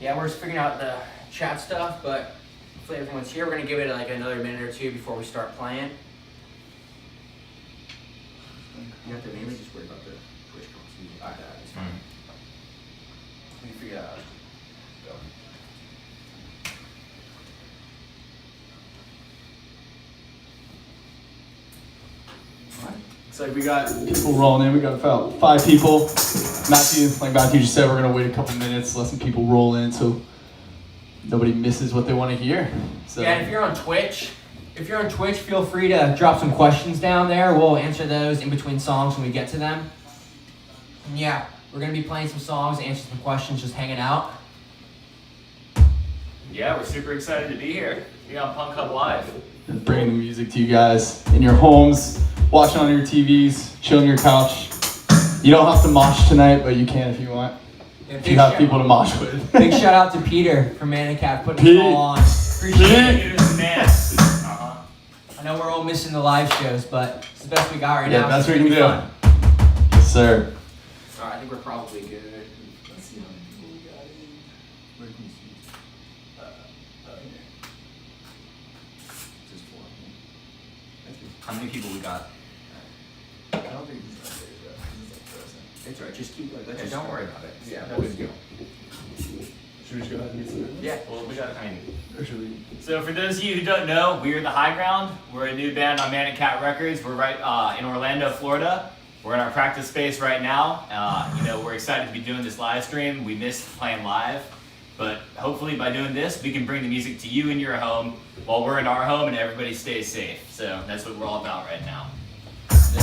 Yeah, we're just figuring out the chat stuff, but hopefully everyone's here. We're gonna give it like another minute or two before we start playing. You have to mainly just worry about the Twitch comments. Alright, it's fine. We can figure that out. Go. Looks like we got people rolling in. We got about 5 people. Like Matthew just said, we're gonna wait a couple minutes, let some people roll in so nobody misses what they want to hear. So yeah, and if you're on Twitch, feel free to drop some questions down there. We'll answer those in between songs when we get to them. And yeah, we're gonna be playing some songs, answer some questions, just hanging out. Yeah, we're super excited to be here. Be on Punk Hub Live. and bringing the music to you guys in your homes, watching on your TVs, chilling your couch. You don't have to mosh tonight, but you can if you want. Yeah, if you have people to mosh with. Big shout out to Peter from Manicat putting it all on. Appreciate it. I know we're all missing the live shows, but it's the best we got right now. Yeah, that's what we can do. Fun. Yes, sir. Alright, I think we're probably good. Let's see how many people we got in. Where can you see? Just 4. Thank you. How many people we got? I don't think he's up there yet. He's like present. It's alright, just keep like, Yeah, don't worry about it. Yeah, we'll just go. Should we just go ahead and get started? Yeah, well, we got, Or should we? So for those of you who don't know, we're The High Ground. We're a new band on Manicat Records. We're right in Orlando, Florida. We're in our practice space right now. We're excited to be doing this live stream. We missed playing live, but hopefully by doing this, we can bring the music to you in your home while we're in our home and everybody stays safe. So that's what we're all about right now. Yeah.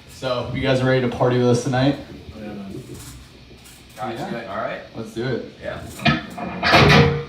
So, you guys are ready to party with us tonight? Oh, yeah, man. All right, let's do it. All right. Let's do it. Yeah.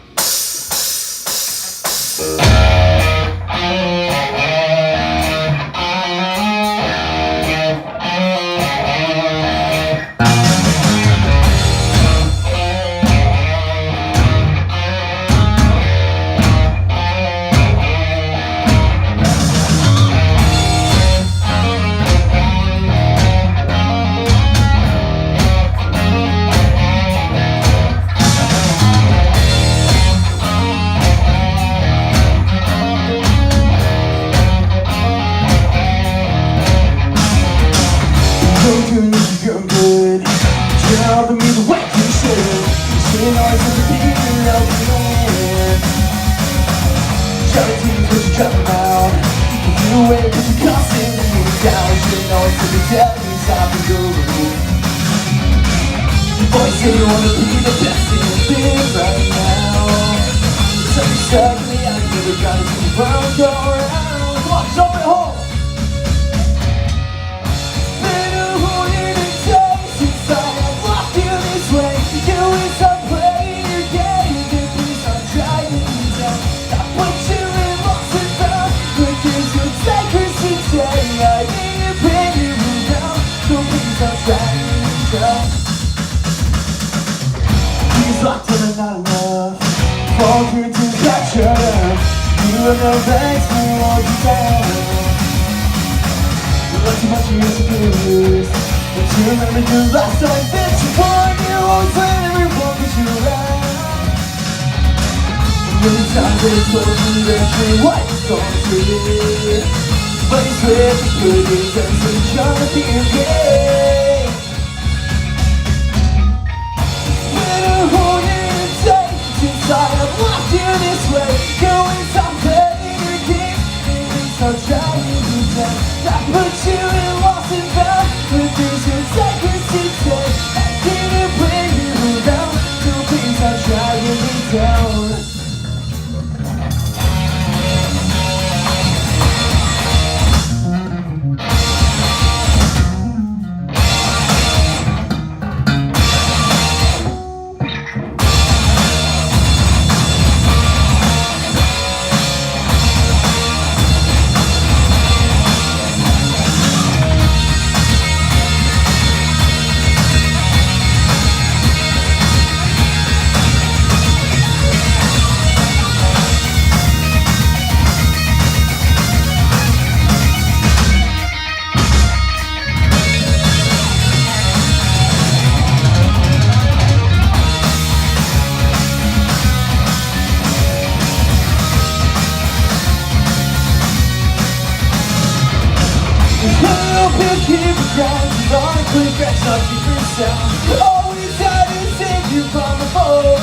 keep it ground, ironically fetch our secret sound. All we tried to save you from the fall.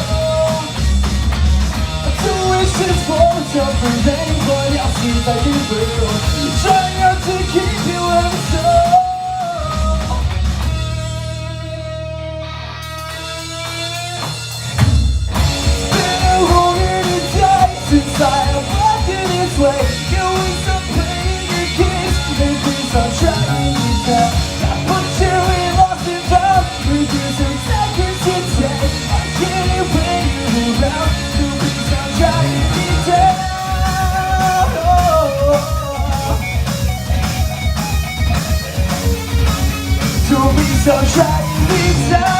Two wishes for a jump from anybody else seems like you will. Trying not to keep you in the soul. Since I have walked in its way, you will stop playing your games. And please stop trying me down. I put you in lost and found. With you some seconds today, I can't bring you around. So please stop trying me down. So please stop trying me down.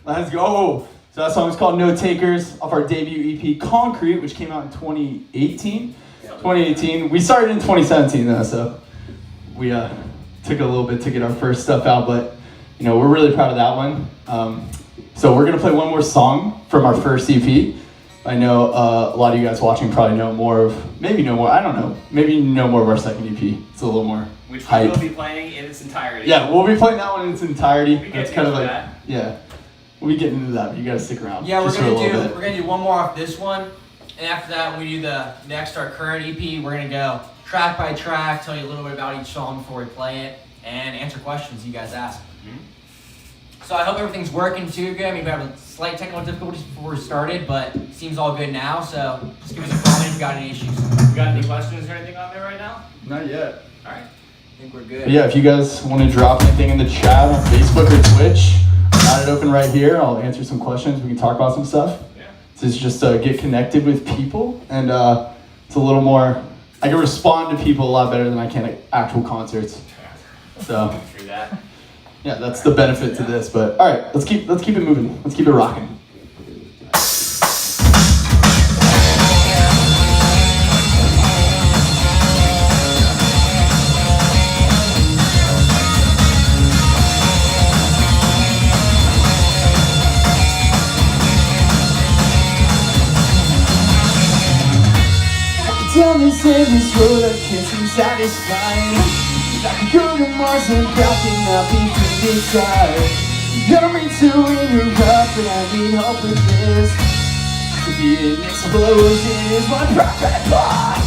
Let's go. So that song is called No Takers off our debut EP Concrete, which came out in 2018. 2018. We started in 2017 though, so we took a little bit to get our first stuff out, but you know we're really proud of that one. So we're gonna play one more song from our first EP. I know a lot of you guys watching probably know more of, maybe know more, I don't know, maybe you know more of our second EP. It's a little more Which we hype. will be playing in its entirety. Yeah, we'll be playing that one in its entirety. We That's get kind of into like, that. yeah, we'll be getting into that, but you gotta stick around. Yeah, just for a little bit. we're gonna do one more off this one, and after that, when we do the next our current EP, we're gonna go track by track, tell you a little bit about each song before we play it, and answer questions you guys ask. So I hope everything's working too good. I mean, we have a slight technical difficulties before we started, but it seems all good now. So just give us a comment if you got any issues. You got any questions or anything on there right now? Not yet. All right. I think we're good. But yeah, if you guys want to drop anything in the chat on Facebook or Twitch, I got it open right here. I'll answer some questions. We can talk about some stuff. Yeah. This is just get connected with people, and it's a little more. I can respond to people a lot better than I can at actual concerts. So Through that. yeah, that's the benefit to this. But all right, let's keep it moving. Let's keep it rocking. Down this endless road I can't seem satisfied. I can go to Mars and back and not be free inside. You don't mean to interrupt, but I need help with this. To be an explosion is my perfect plot.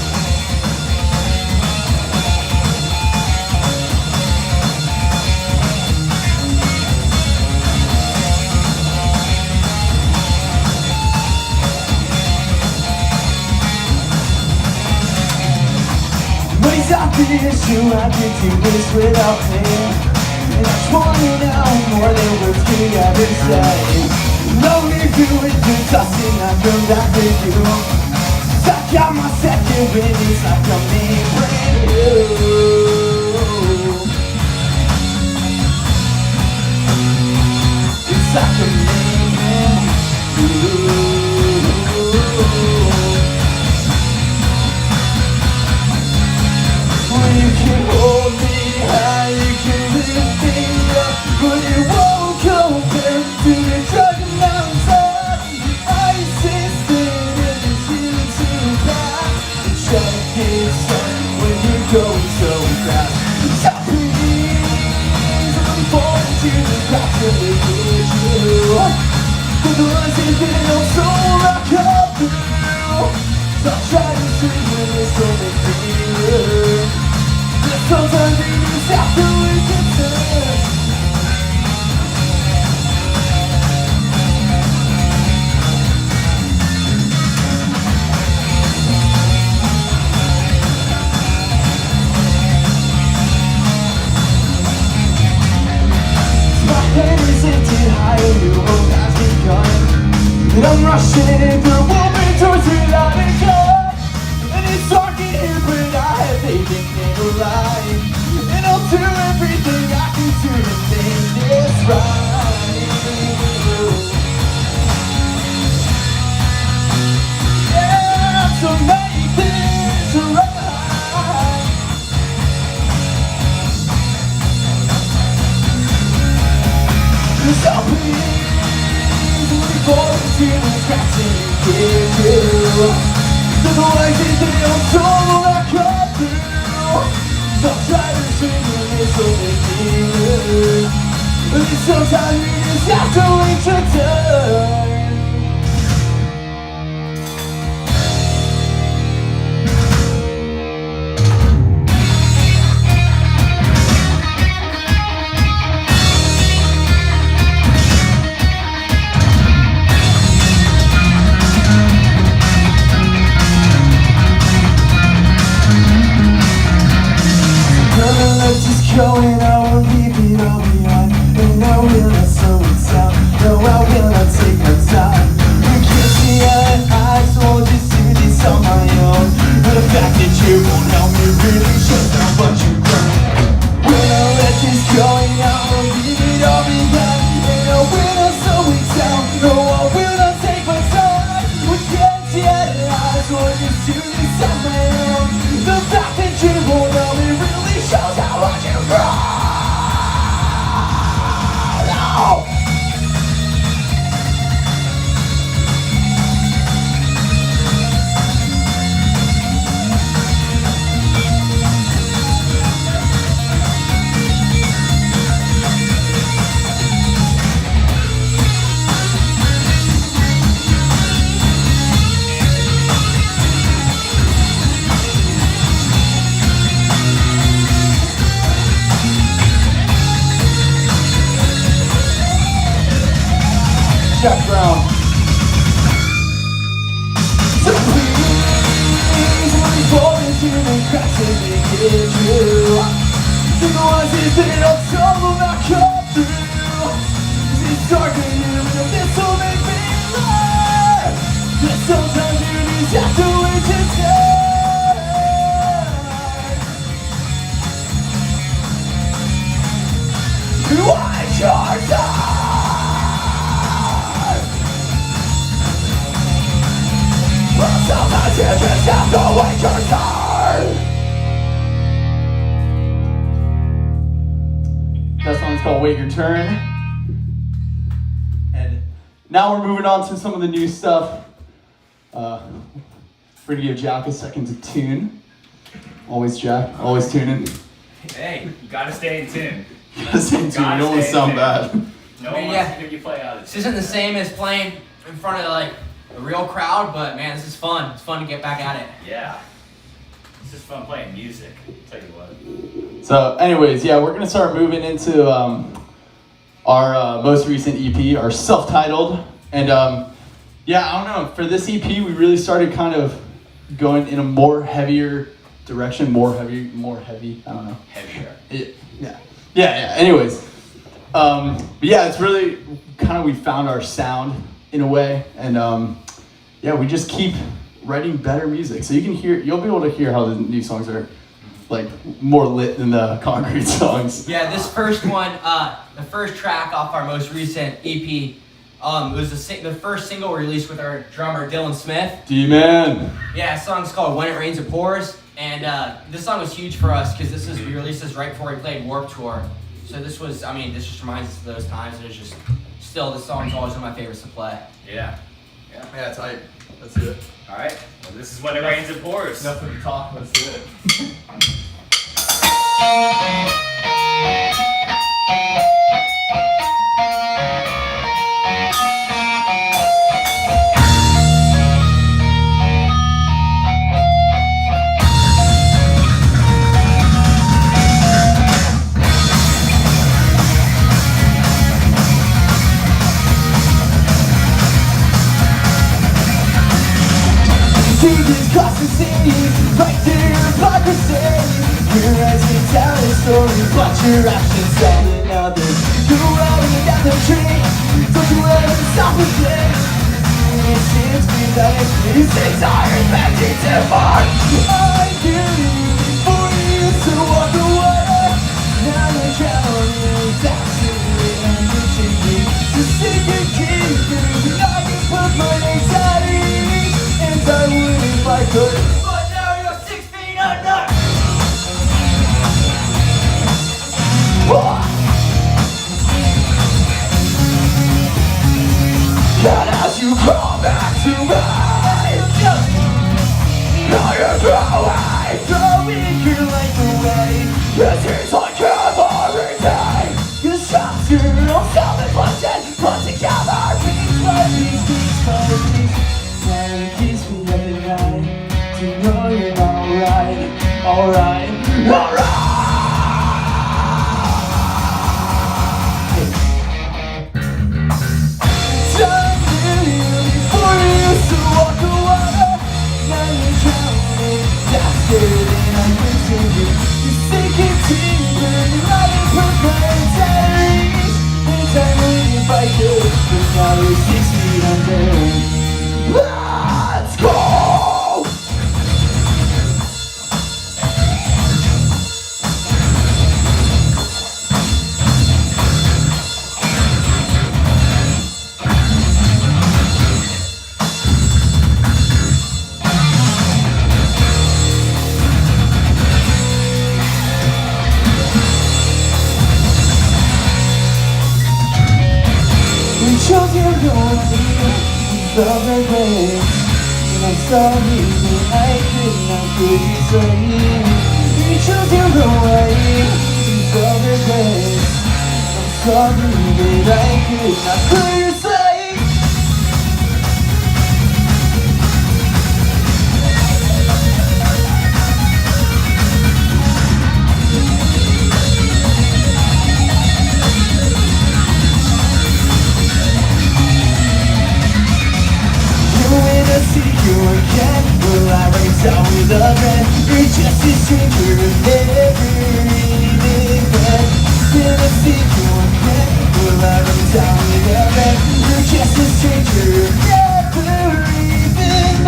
Ways out this, you I can do this without pain. And I just wanna know more than words could ever say. No need to it, just tossing, I come back with you. Suck out my second wind, it's like I'm being brand new. It's like I'm being brand new. You can hold me high, you can lift me up, but it won't compare to the drug amounts of ice is thin and it's you too fast. The check is up when you're going so fast. Japanese, I'm falling to the cracks of the you. But the ones that don't so rock up through. Stop trying to see when it's only clear. Sometimes we just have to wait and turn. My head is lifted higher, new hope has begun. And I'm rushing through a movement towards without a gun. And it's dark in here, but I have faith in alive. And I'll do everything I can to make this right. Yeah, so make this right. fall into the cracks and you can't do. There's a way that they don't trouble that come through. Some try to sing and they so they feel it. But sometimes you just have to wait your turn. Going, I will leave it all behind. And I will not slow it down. No, I will not take my time. You can't see eye to eye, so I'll just do this on my own. But the fact that you won't help me really shows how much you grow. When I let this go, I will leave it all behind. And I will not slow it down. No, I will not take my time. We can't see eye to eye, so I'll just do this on my own. The fact that you won't help me really shows how much you grow. Jack Brown. So please, when you fall into the cracks and they get you, think the ones that they don't trouble that come through. It's dark in here, but this will make me laugh. That sometimes you just have to wait your turn. Watch your time. Sometimes you just have to wait your turn. That song's called Wait Your Turn. And now we're moving on to some of the new stuff. We're gonna give Jack a second to tune. Always Jack, always tuning. Hey, you gotta stay in tune. You gotta stay in tune, you don't want to sound bad. No one wants to hear you play out of This isn't the same as playing in front of like a real crowd, but man, this is fun. It's fun to get back at it. Yeah. It's just fun playing music, I'll tell you what. So anyways, yeah, we're gonna start moving into our most recent EP, our self-titled. And yeah, I don't know, for this EP, we really started kind of going in a more heavier direction, more heavy, I don't know. Heavier. Yeah, anyways. But yeah, it's really kind of, we found our sound in a way, and yeah, we just keep writing better music. So you'll be able to hear how the new songs are like more lit than the Concrete songs. Yeah, this first one, the first track off our most recent EP, was the first single released with our drummer Dylan Smith. D-Man. Yeah, the song's called When It Rains It Pours, and this song was huge for us because we released this right before we played Warped Tour. So this just reminds us of those times, and it's just still, this song's always one of my favorites to play. Yeah. Yeah, tight. Let's do it. Alright, well this is When It Rains It Pours. Nothing to talk, let's do it. Across the city, right through hypocrisy. You're writing down a story, but your actions tell another. Go out and down the tree, don't you ever stop a thing. It seems to me that you say tired, bending too far. I knew you before you used to walk away. Now you're counting back to me and reaching me. The secret key through, I can put my anxiety, and I would if I could. But now you're 6 feet under. And as you come back to me, now you're throwing your life away. It seems like every day you stop to yourself and put together piece by piece, piece by piece. And it keeps me up at night to know you're alright, alright, alright. Let's go! We chose your way, we felt that way. And I'm sorry that I could not put you straight. We chose your way, we felt that way. I'm sorry that I could not put you straight. When I see you again, will I raise out with a man? You're just a stranger of everything. When I see you again, will I raise out with a man? You're just a stranger of everything.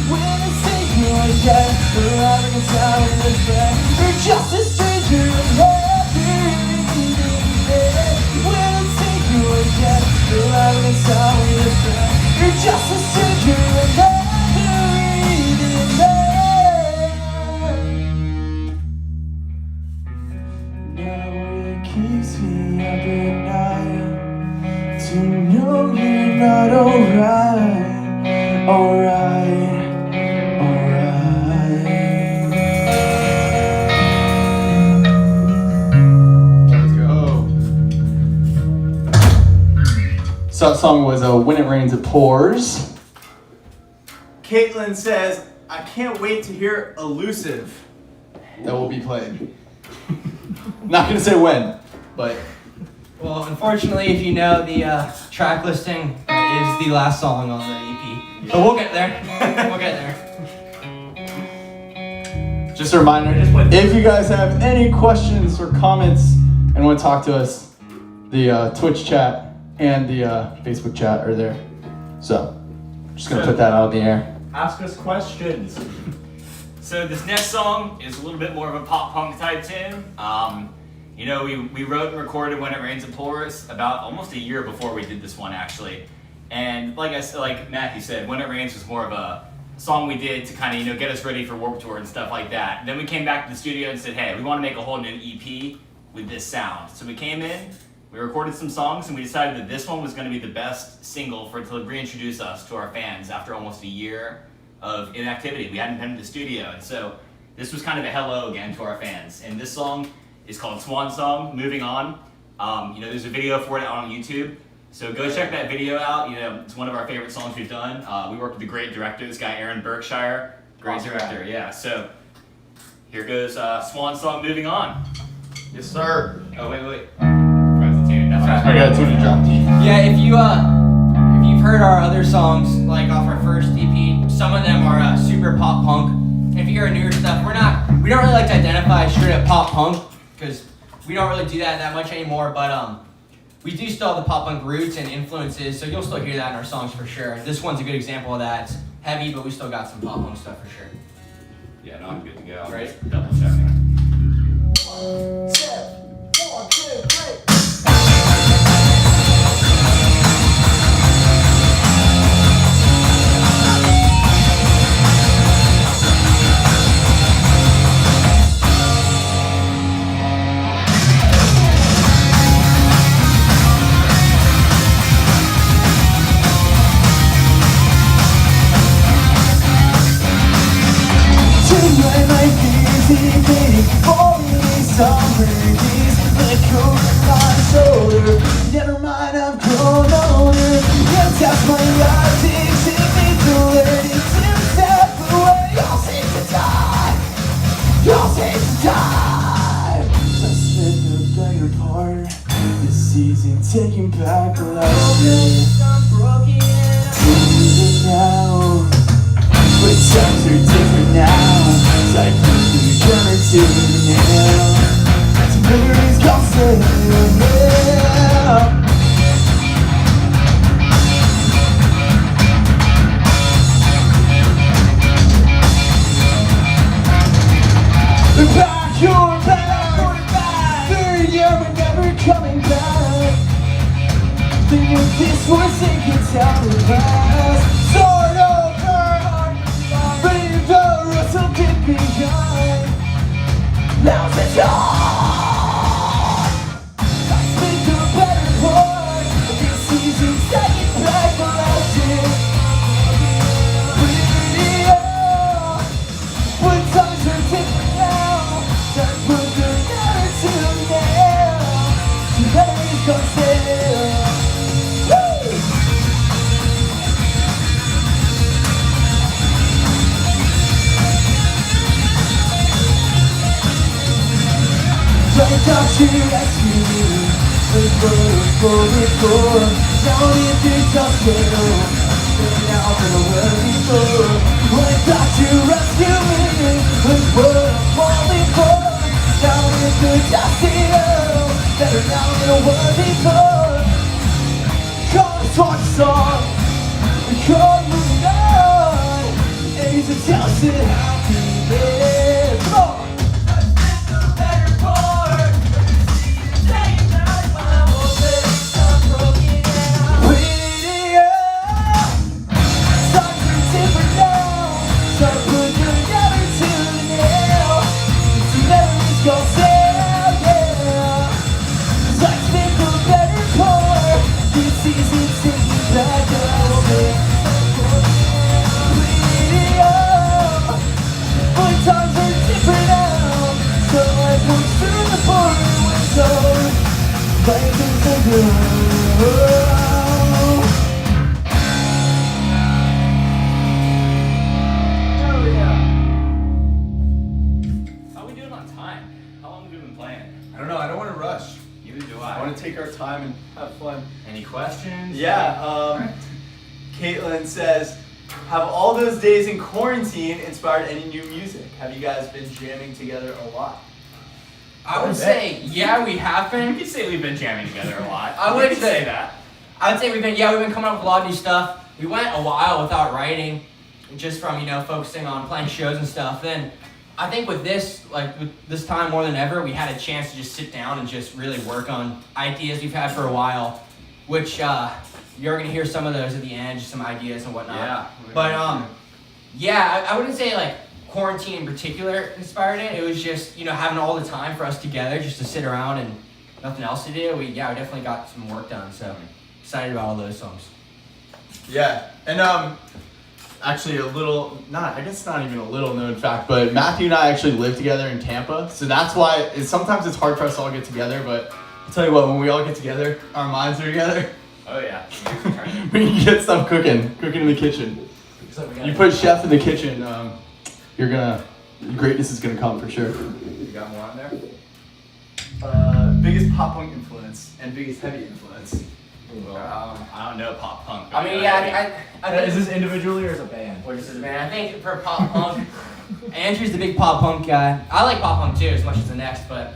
When I see you again, will I raise out with a man? You're just a stranger of everything. When I see you again, will I raise out with a man? You're just a stranger and now it keeps me up at night to know you're not alright, alright, alright. Let's go. So that song was When It Rains, It Pours. Caitlin says, I can't wait to hear Elusive. That will be played. Not gonna say when, but Well, unfortunately, if you know the track listing, is the last song on the EP. But we'll get there. We'll get there. just a reminder, if you guys have any questions or comments and want to talk to us, the Twitch chat and the Facebook chat are there. So, just gonna put that out in the air. Ask us questions. So this next song is a little bit more of a pop punk type tune. You know, we wrote and recorded When It Rains It Pours about almost a year before we did this one actually. And like Matthew said, When It Rains was more of a song we did to kind of, get us ready for Warped Tour and stuff like that. And then we came back to the studio and said, hey, we want to make a whole new EP with this sound. So we came in, we recorded some songs, and we decided that this one was going to be the best single to reintroduce us to our fans after almost a year of inactivity. We hadn't been in the studio, and so this was kind of a hello again to our fans. And this song is called Swan Song, Moving On. There's a video for it out on YouTube, so go check that video out. It's one of our favorite songs we've done. We worked with a great director, this guy Aaron Berkshire, great Awesome director, guy. yeah. So here goes Swan Song, Moving On. Yes, sir. Oh, wait. Forgot to tune it. That's right. I got a tune to drop. Yeah, if you've heard our other songs, like off our first EP, some of them are super pop punk. If you hear newer stuff, we don't really like to identify straight up pop punk because we don't really do that much anymore. But we do still have the pop punk roots and influences, so you'll still hear that in our songs for sure. This one's a good example of that. It's heavy, but we still got some pop punk stuff for sure. Yeah, no, I'm good to go. I'm Right. just double checking. Once they get down to class, start over, ready to go, Russell get behind. Now's the time. Let's make a better part of this season, second back to last year. Yeah, when times are different now, time put together to now. Together is gonna stay. Right down to rescue, before. Now it is us still, now for the world before. Right down to rescue me, with what I'm falling for. Now it is us still, better now than the world before. Come on, song, come moving on. It's a just a happiness. Come on. How are we doing on time? How long have we been playing? I don't know. I don't want to rush. Neither do I want to take our time and have fun. Any questions? Yeah. Caitlin says, have all those days in quarantine inspired any new music? Have you guys been jamming together a lot? I would say, yeah, we have You been. could say we've been jamming together a lot. I You would could say- that. I would say we've been coming up with a lot of new stuff. We went a while without writing, just from, focusing on playing shows and stuff. Then I think with this time more than ever, we had a chance to just sit down and just really work on ideas we've had for a while, which you're gonna hear some of those at the end, just some ideas and whatnot. Yeah. But yeah, I wouldn't say like quarantine in particular inspired it. It was just having all the time for us together, just to sit around and nothing else to do. We definitely got some work done. So excited about all those songs. Yeah, and actually a little, I guess not even a little known fact, but Matthew and I actually live together in Tampa, so that's why sometimes it's hard for us to all get together, but I'll tell you what, when we all get together, our minds are together, Oh yeah. we can get stuff cooking in the kitchen. You put chef in the kitchen, greatness is gonna come for sure. You got more on there? Biggest pop punk influence and biggest heavy influence. I don't know pop punk. I mean, I think, Is this individually or as a band? what is this, man? I think for pop punk, Andrew's the big pop punk guy. I like pop punk too, as much as the next, but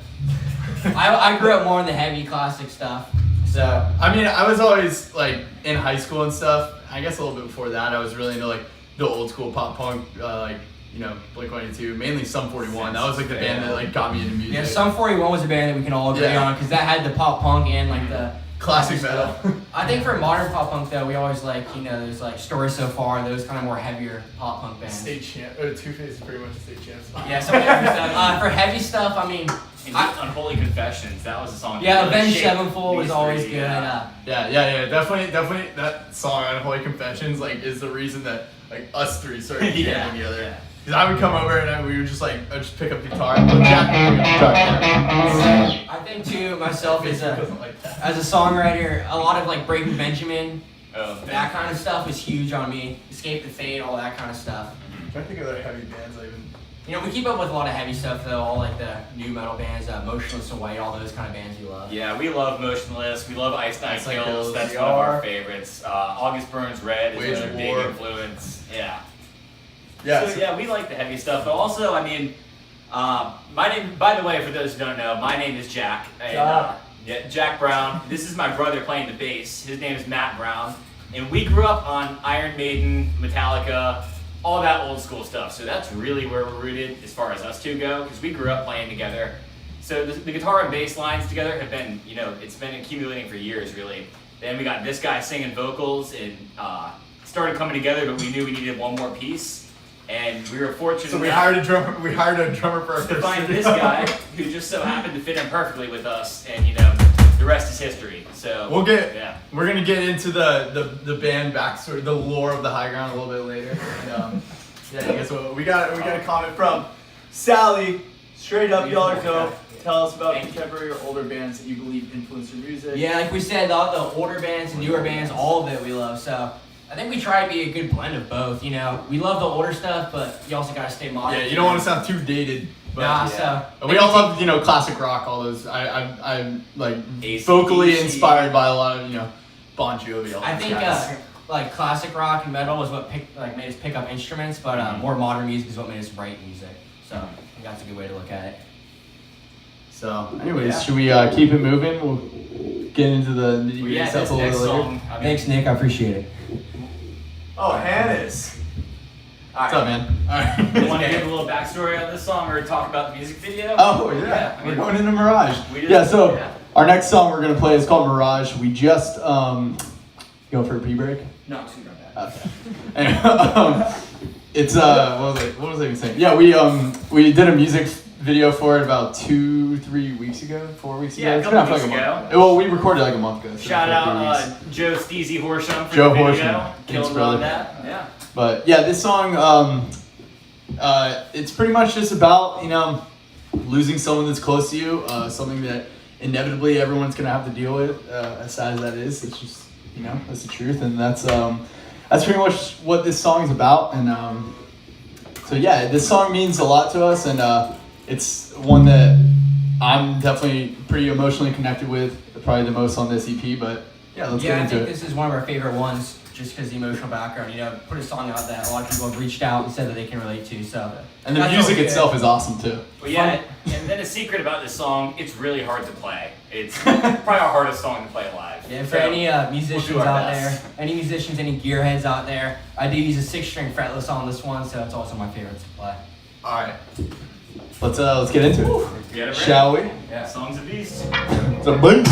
I grew up more in the heavy classic stuff. So I mean, I was always like in high school and stuff. I guess a little bit before that, I was really into like the old school pop punk, Blink-182, mainly Sum 41. That was like the band that like got me into music. yeah, Sum 41 was a band that we can all agree Yeah. on, because that had the pop punk and like the Classic metal. I think for modern pop punk though, we always like there's like Story So Far, those kind of more heavier pop punk bands. State champ. Two-Face is pretty much a state champ song. Yeah, some heavy stuff. For heavy stuff, I mean, And Unholy Confessions, that was a song. yeah, that really Avenged shaped Sevenfold was these always three, good. yeah. Yeah, definitely. That song on Holy Confessions like is the reason that like us three started Yeah, jamming together. yeah. Because I would come over and we would just I'd just pick up guitar. But Jack would pick up guitar. I think too myself He as doesn't like that. a songwriter, a lot of like Breaking Benjamin, Oh, that kind of stuff is huge on me. Escape the Fate, all that kind of stuff. I'm trying to think of other heavy bands I even. We keep up with a lot of heavy stuff though, all like the new metal bands, Motionless in White, all those kind of bands we love. Yeah, we love Motionless. We love Ice Nine Ice Nine Kills. Kills, That's we one of our are. favorites. August Burns Red is Wage another big War. influence. Yeah. Yeah. So yeah, we like the heavy stuff. But also, I mean, my name. By the way, for those who don't know, my name is Jack. And, yeah, Jack Brown. This is my brother playing the bass. His name is Matt Brown, and we grew up on Iron Maiden, Metallica, all that old school stuff. So that's really where we're rooted as far as us two go, because we grew up playing together. So the guitar and bass lines together have been, it's been accumulating for years, really. Then we got this guy singing vocals, and started coming together. But we knew we needed one more piece, and we were fortunate. So we enough hired a drummer. We hired a drummer for our to first find video. this guy who just so happened to fit in perfectly with us, and the rest is history. So We're gonna get into the band backstory, the lore of the High Ground a little bit later. And, yeah, I guess we got a comment from Sally. Straight up, y'all are dope. Tell us about contemporary or older bands that you believe influence your music. Yeah, like we said, the older bands and newer bands, all of it we love. So I think we try to be a good blend of both. We love the older stuff, but you also gotta stay modern. Yeah, you don't want to sound too dated. But so we all love classic rock. All those. I'm like AC/DC. vocally inspired by a lot of Bon Jovi. All I those think guys. like classic rock and metal was what made us pick up instruments, but more modern music is what made us write music. So I think that's a good way to look at it. So, anyways, should we keep it moving? We'll get into the nitty-gritty stuff a this little later. song. Thanks, Nick. I appreciate it. Oh, Hannes. What's up, man? All You right. want to give a little backstory on this song or talk about the music video? Oh, yeah. We're going into Mirage. Yeah. Our next song we're going to play is called Mirage. We just, go for a pee break? No, excuse me. Okay. Anyway, it's, what was I even saying? Yeah, we did a music video for it about 2-3 weeks ago, 4 weeks ago. Yeah, a It's couple been out for weeks like a ago. month. Well, we recorded like a month ago. so Shout it's like 3 out weeks. Joe Steezy Horsham for Joe the video. Horsham. Thanks, Killed brother. on that. Yeah. But yeah, this song, it's pretty much just about, losing someone that's close to you, something that inevitably everyone's gonna have to deal with, as sad as that is. It's just, that's the truth, and that's pretty much what this song is about. And so yeah, this song means a lot to us, and it's one that I'm definitely pretty emotionally connected with, probably the most on this EP. But yeah, let's get I into think it. this is one of our favorite ones, just because the emotional background. Put a song out that a lot of people have reached out and said that they can relate to. So And the that's music always itself good. is awesome too. Well, yeah, and then a secret about this song, it's really hard to play. It's probably our hardest song to play live. Yeah, for So, any musicians we'll do our out best. there, any musicians, any gearheads out there, I do use a 6-string fretless on this one, so it's also my favorite to play. All right. Let's get into it. Get it ready. Shall we? Yeah, Songs of Beast. It's a boom.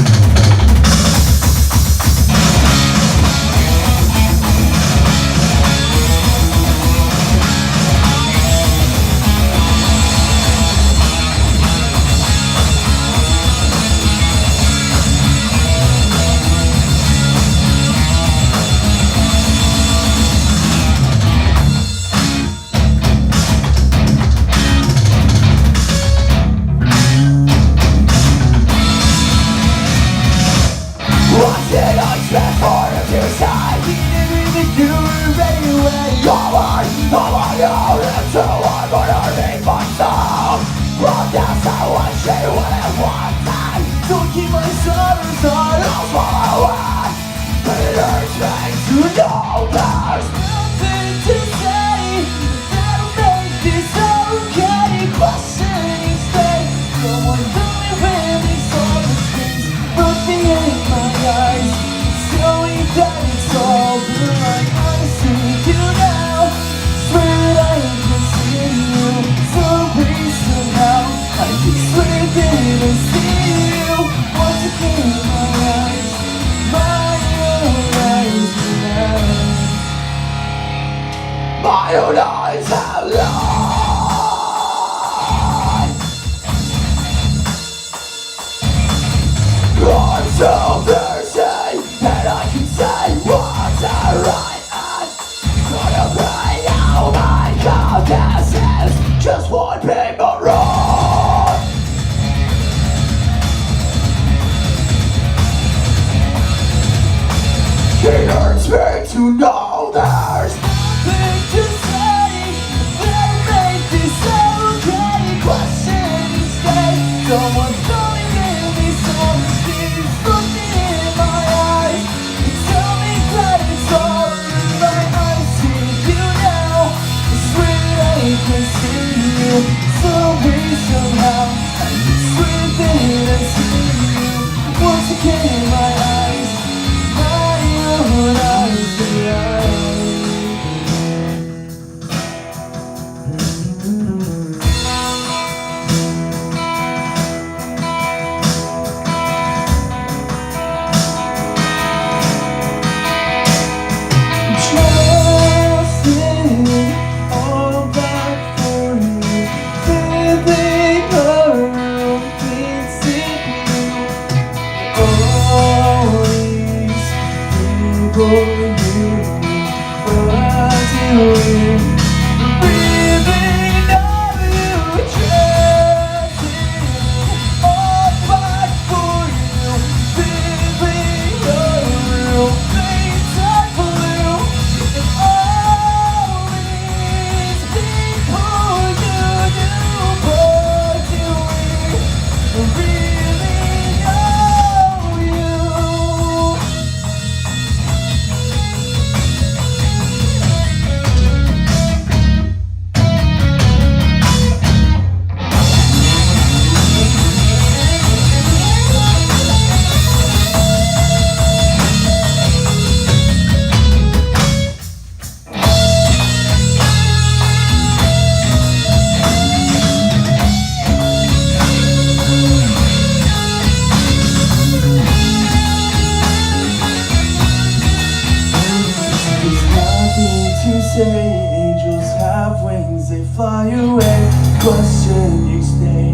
nothing to say. Angels have wings, they fly away. Question each day,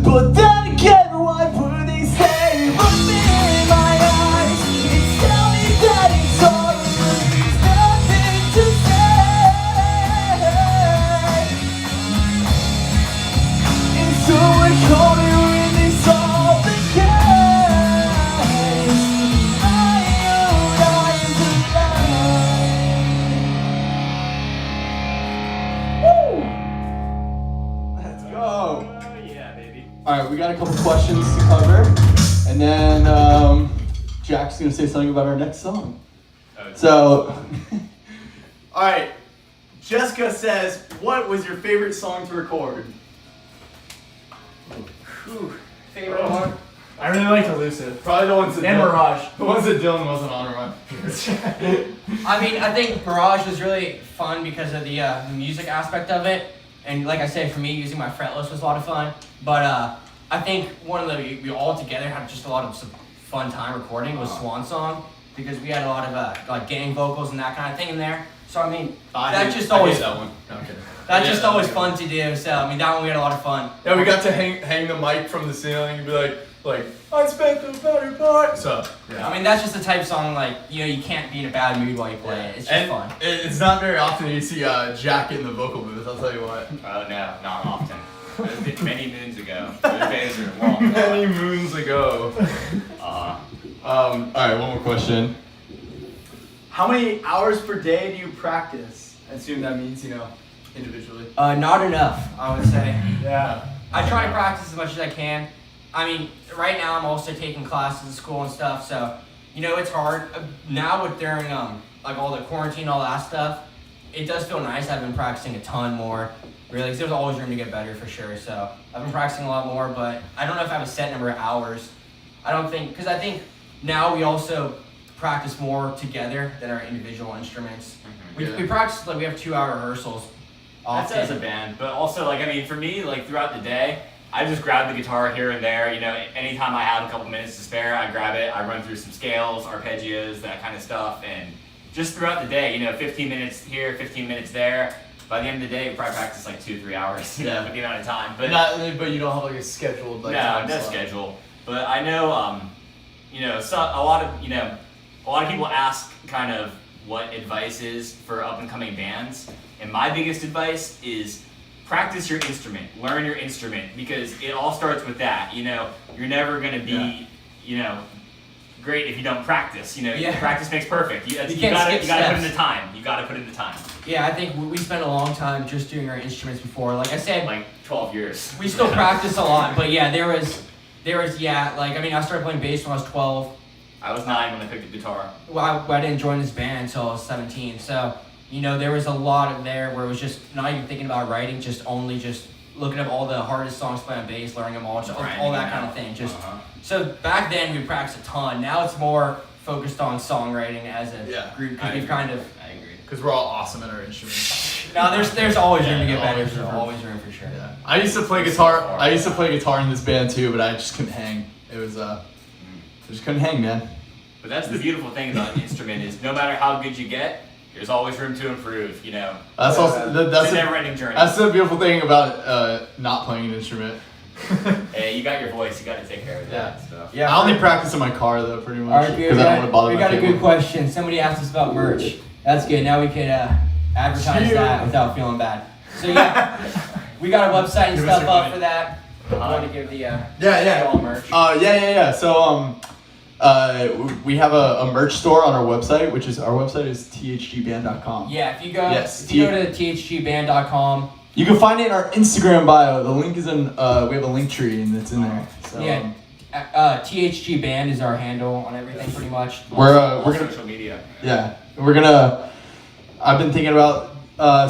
but then again, why would they say? Look me in my eyes and tell me that it's all over. There's nothing to say. And so I call you when it's all the case. My own eyes alive. Woo! Let's go. Oh yeah, baby. All right, we got a couple questions to cover, and then Jack's gonna say something about our next song. So, All right. Jessica says, "What was your favorite song to record?" Favorite one? I really like Elusive. Probably the ones that And Mirage. The ones that Dylan wasn't on are my favorites. I mean, I think Mirage was really fun because of the music aspect of it. And like I said, for me, using my fretless was a lot of fun. But I think one of we all together had just a lot of fun time recording was Swan Song, because we had a lot of like gang vocals and that kind of thing in there. So I mean, that's just always that one. No, I'm kidding. that's just always fun to do. So I mean, that one we had a lot of fun. Yeah, we got to hang the mic from the ceiling and be like I spent the better part. So yeah. I mean, that's just the type of song like you can't be in a bad mood while you play it. It's just And fun. it's not very often you see Jack in the vocal booth. All tell you what. Oh no, not often. Those been many moons ago. Those days are long. Many moons ago. Uh, all right, one more question. How many hours per day do you practice? I assume that means individually. Not enough, I would say. Yeah. I try to practice as much as I can. I mean, right now I'm also taking classes at school and stuff, so it's hard. Now with during like all the quarantine, all that stuff, it does feel nice. I've been practicing a ton more, really, because there's always room to get better for sure. So I've been practicing a lot more, but I don't know if I have a set number of hours. I don't think, because I think now we also practice more together than our individual instruments. We practice, like we have 2-hour rehearsals. that's as a band, but also like I mean, for me, like throughout the day, I just grab the guitar here and there. Anytime I have a couple minutes to spare, I grab it. I run through some scales, arpeggios, that kind of stuff, and just throughout the day, 15 minutes here, 15 minutes there. By the end of the day, we probably practice like 2-3 hours, with the amount of time. But but you don't have like a scheduled no schedule. But I know, so a lot of people ask kind of what advice is for up and coming bands, and my biggest advice is practice your instrument, learn your instrument, because it all starts with that. You're never gonna be, great if you don't practice. Practice makes perfect. You gotta put in the time. You gotta put in the time. Yeah, I think we spent a long time just doing our instruments before. Like I said, Like 12 years. we still practice a lot, but yeah, I started playing bass when I was 12. I was 9 when I picked up guitar. Well, I didn't join this band until I was 17, so there was a lot of there where it was just not even thinking about writing, just looking up all the hardest songs to play on bass, learning them all that kind of thing. So back then we practiced a ton. Now it's more focused on songwriting as a group, because we've kind of. I agree. Because we're all awesome at our instruments. No, there's always room to get better. always There's room. always room for sure. Yeah. I used to play guitar. I used to play guitar in this band too, but I just couldn't hang. It was I just couldn't hang, man. But that's the beautiful thing about an instrument is no matter how good you get, there's always room to improve. That's also It's a never-ending journey. That's the beautiful thing about not playing an instrument. Hey, you got your voice. You got to take care of that. So. Yeah. I only practice in my car though, pretty All much, right, because I don't want to bother we my got a keyboard. good question. Somebody asked us about merch. That's good. Now we can advertise that without feeling bad. So yeah, we got a website and Give us stuff your up money. for that. I want to give the Yeah. all merch. Yeah. So we have a merch store on our website, which is thgband.com. Yeah, if you go Yes, if you go to thgband.com. You can find it in our Instagram bio. The link is in. We have a link tree, and it's in there. So, Yeah, THG Band is our handle on everything, pretty much. we're All gonna social media. we're gonna. I've been thinking about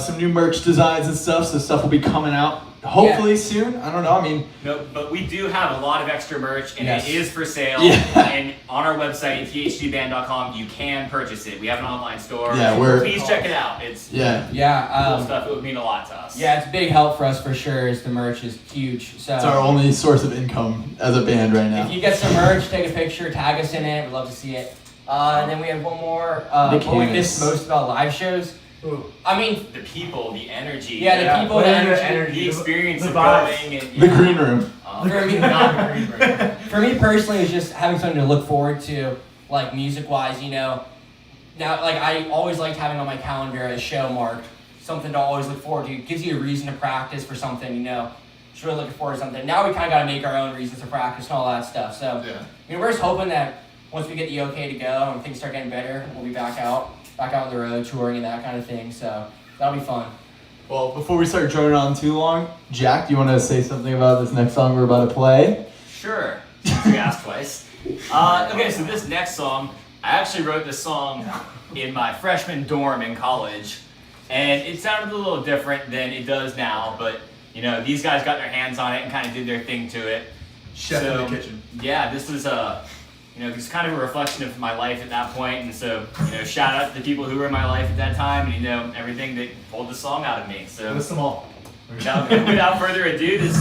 some new merch designs and stuff. So stuff will be coming out hopefully soon. I don't know. I mean, No, but we do have a lot of extra merch, and Yes. it is for sale. Yeah. And on our website, thgband.com, you can purchase it. We have an online store. Yeah, Please check it out. It's yeah. Yeah, cool stuff. It would mean a lot to us. yeah, it's a big help for us for sure. Is the merch is huge. So It's our only source of income as a band right now. if you get some merch, take a picture, tag us in it. We'd love to see it. And then we have one more. Nick What we Hannes. miss most about live shows. Ooh. I mean, The people, the energy. yeah, the people, the energy. The experience The of vibes. going and The green room. For me, not the green room. For me personally, it's just having something to look forward to, like music-wise. You know, now like I always liked having on my calendar a show marked, something to always look forward to. It gives you a reason to practice for something. You know, just really looking forward to something. Now we kind of got to make our own reasons to practice and all that stuff. So, you know, we're just hoping that once we get the okay to go and things start getting better, we'll be back out on the road touring and that kind of thing. So that'll be fun. Well, before we start droning on too long, Jack, do you want to say something about this next song we're about to play? Sure. Since you asked twice. Okay, so this next song, I actually wrote this song in my freshman dorm in college, and it sounded a little different than it does now, but you know, these guys got their hands on it and kind of did their thing to it. Chef in the kitchen. Yeah, this was it's kind of a reflection of my life at that point, and so, you know, shout out to the people who were in my life at that time, and you know, everything that pulled the song out of me. So List them all. without further ado, this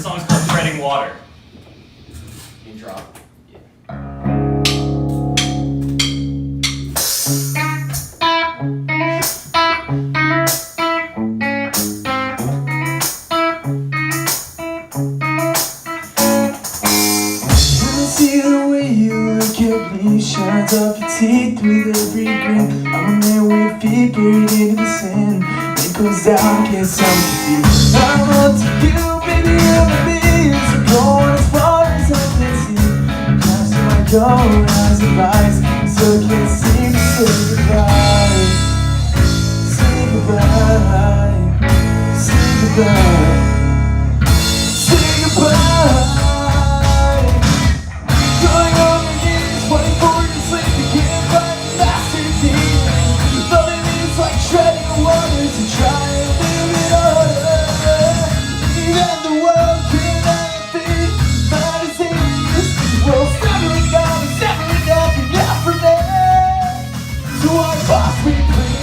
song's called Treading Water. Intro. Shines off your teeth with every grin. I'm there with feet buried into the sand. It goes down, can't stop the feet. I'm up to you, baby, I'm a me. So going as far as I can see. Just so I go as the lights. So I can't seem to say goodbye. Say goodbye. Say goodbye. Say goodbye. Going on the years, waiting for you to sleep. You can't find the masterpiece. Loving me is like treading water to try and live it all. Even the world cannot beat my disease. Well, severing down and severing up enough for me. So I must be clean.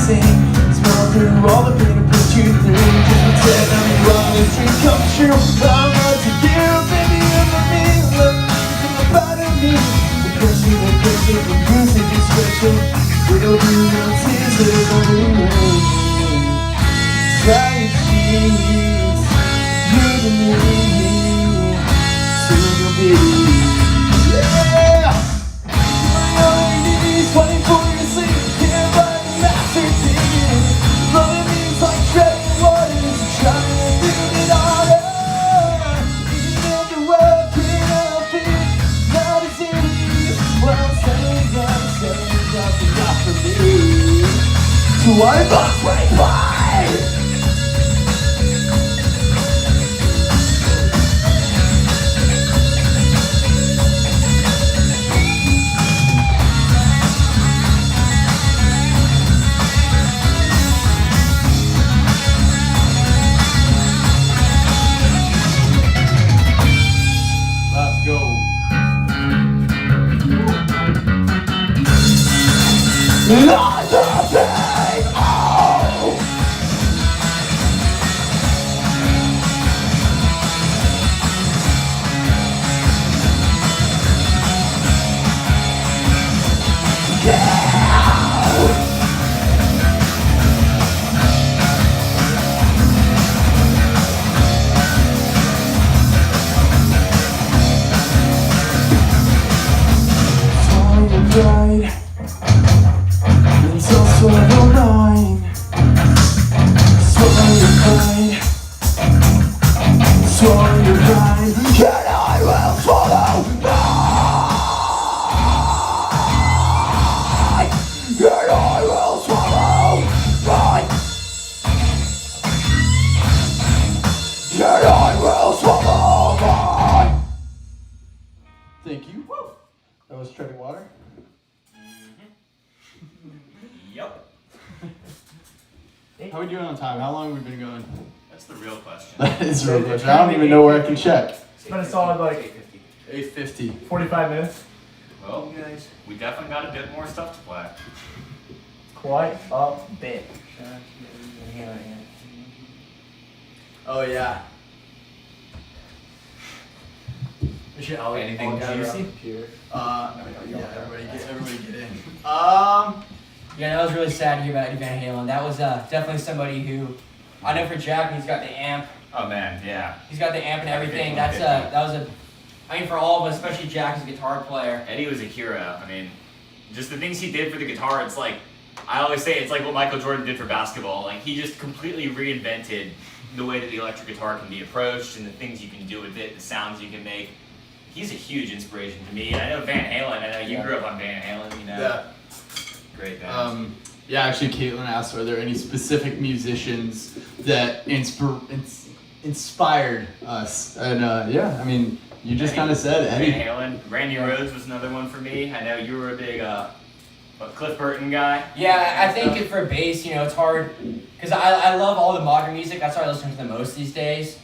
Smell through all the pain and put you through. Just pretend I'm wrong, this dream come true. I'm up to you, baby, you're for me. Love everything about me. The pressure, the music is special. We'll do no tears on the road. Try your cheeks, you to me. Soon you'll be, yeah. On your knees, waiting for you to sleep. Can't find the masterpiece. Loving me is like treading water to try and live it all up. Even the world cannot feel my disease. Well, I'm saying enough for me. So I must wait by. Let's go. Pride, it's also mine. Swallow your pride, swallow your pride, and I will swallow mine. And I will swallow mine. And I will swallow mine. Thank you. That was Treading Water. Yep. How are we doing on time? How long have we been going? That's the real question. That is a real question. I don't even know where I can check. It's been a solid like 8:50. 45 minutes. Well, guys. we definitely got a bit more stuff to play. Quite a bit. Oh yeah. Anything juicy? Yeah, everybody get in. Yeah, that was really sad to hear about Eddie Van Halen. That was definitely somebody who, I know for Jack, he's got the amp. Oh man, yeah. He's got the amp and everything. I mean, for all of us, especially Jack as a guitar player. Eddie was a hero. I mean, just the things he did for the guitar, it's like, I always say it's like what Michael Jordan did for basketball. Like, he just completely reinvented the way that the electric guitar can be approached and the things you can do with it, the sounds you can make. He's a huge inspiration to me. I know Van Halen, I know you grew up on Van Halen, you know. Yeah. Great band. Yeah, actually, Caitlin asked, are there any specific musicians that inspired us? And yeah, I mean, you just kind of said Eddie. Van Halen. Randy Rhoads was another one for me. I know you were a big Cliff Burton guy. Yeah, I think for bass, you know, it's hard because I love all the modern music. That's what I listen to the most these days.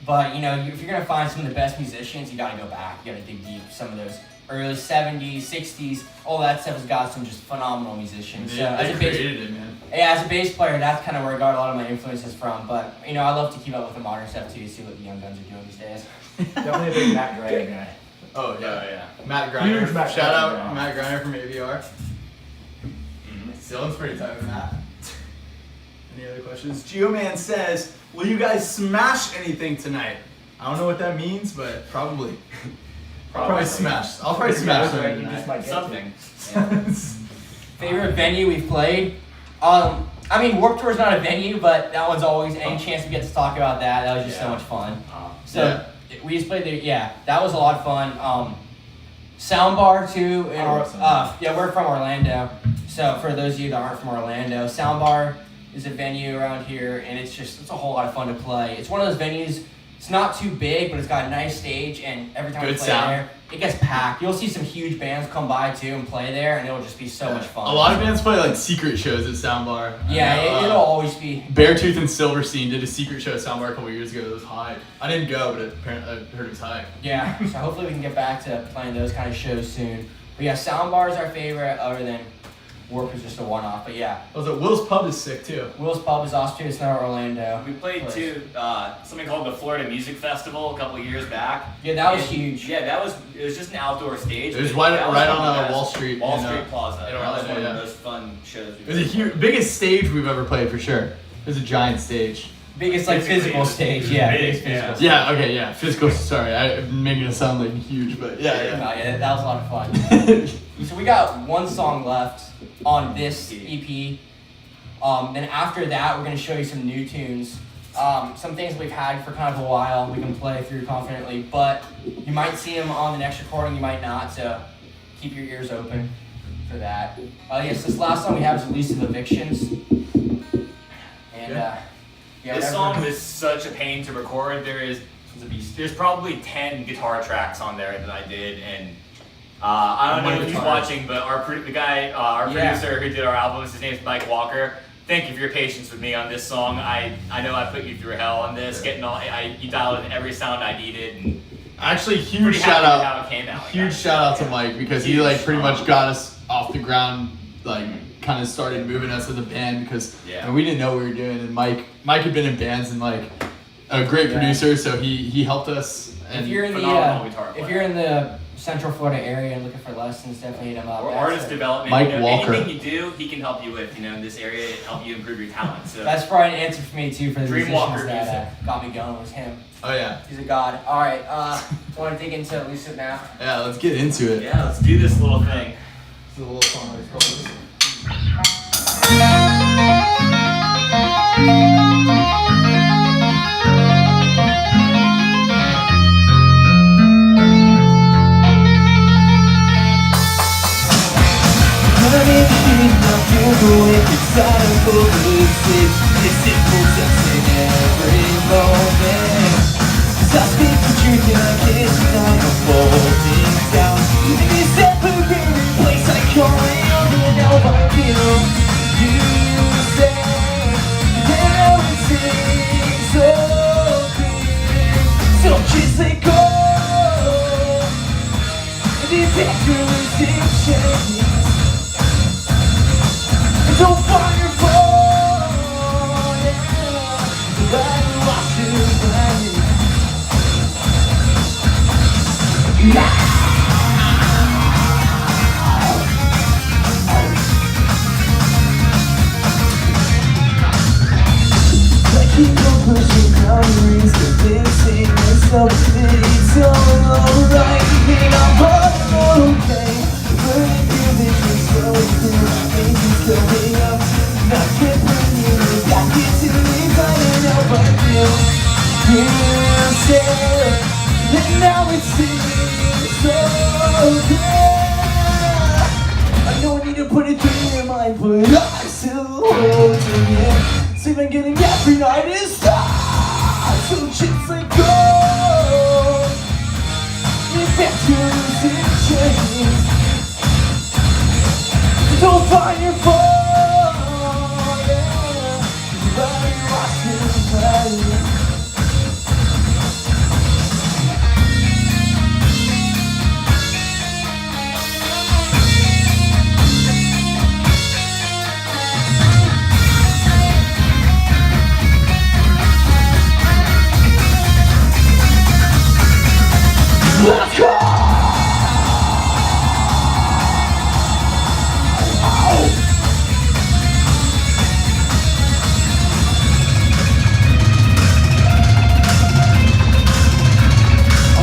But you know, if you're gonna find some of the best musicians, you gotta go back. You gotta dig deep. Some of those early '70s, '60s, all that stuff has got some just phenomenal musicians. So as a bass player, that's kind of where I got a lot of my influences from. But you know, I love to keep up with the modern stuff too, to see what the young guns are doing these days. Definitely a big Matt Gray guy. Oh yeah. Yeah. Matt Griner. Huge Matt Shout out Griner. Matt Griner from AVR. Dylan's pretty tight with Matt. Any other questions? Geoman says, will you guys smash anything tonight? I don't know what that means, but probably. Probably smash. I'll probably smash Yeah, something you just tonight. might get Something. Favorite venue we've played? I mean, Warped Tour is not a venue, but that one's always any chance we get to talk about that. That was just so much fun. So we just played there. Yeah, that was a lot of fun. Soundbar too. Yeah, we're from Orlando. So for those of you that aren't from Orlando, Soundbar is a venue around here, and it's a whole lot of fun to play. It's one of those venues. It's not too big, but it's got a nice stage, and every time we play there, it gets packed. You'll see some huge bands come by too and play there, and it'll just be so much fun. A lot of bands play like secret shows at Soundbar. Yeah, it'll always be. Beartooth and Silverstein did a secret show at Soundbar a couple years ago. It was high. I didn't go, but apparently I heard it was high. Yeah, so hopefully we can get back to playing those kind of shows soon. But yeah, Soundbar is our favorite, other than Warp is just a one-off. But yeah, Will's Pub is sick too. Will's Pub is awesome too. It's not Orlando. We played too something called the Florida Music Festival a couple of years back. Yeah, that was huge. Yeah, it was just an outdoor stage. It was but right that was on one of the best. Wall Street. Wall in, Street Plaza. in That was Orlando, one of yeah. the most fun shows It was the biggest stage we've ever played for sure. It was a giant stage. Biggest like Physically, physical it was stage. big, Yeah, big, biggest physical yeah. stage. Yeah, okay, yeah. Physical, sorry. I'm making it sound like huge, but yeah. Yeah, that was a lot of fun. So we got one song left on this EP. Then after that, we're going to show you some new tunes. Some things we've had for kind of a while we can play through confidently, but you might see them on the next recording, you might not, so keep your ears open for that. Yes, this last song we have is Release of Evictions. And This song was such a pain to record. There's probably 10 guitar tracks on there that I did, and I don't know if he's watching, but our producer who did our album, his name's Mike Walker. Thank you for your patience with me on this song. I know I put you through hell on this. You dialed in every sound I needed. And Actually, huge pretty shout happy with out. how it came out. Huge shout out to Mike because he like pretty much got us off the ground, like kind of started moving us as a band because we didn't know what we were doing. And Mike had been in bands and like a great producer, so he helped us. And if you're in the Central Florida area and looking for lessons, definitely hit him up. Or artist development. Mike Walker. Anything you do, he can help you with. In this area, help you improve your talent. So that's probably an answer for me too for the Dreamwalker musicians that got me going was him. Oh yeah. He's a god. All right, want to dig into Lucid now? Yeah, let's get into it. yeah, let's do this little thing. This is a little song that's called. Just let go. The picture is memories that they sing myself and it's all alright. And I'm all okay. But if you think you're so good, my face is going up. I can't believe it. I get to leave, I don't know what you said. And now it seems so clear. I know I need to put it through your mind, but I'm still holding it. See, I'm getting every night is stars. So just let go. If it's your decision, don't find your fault. But you're watching me. Let's go! I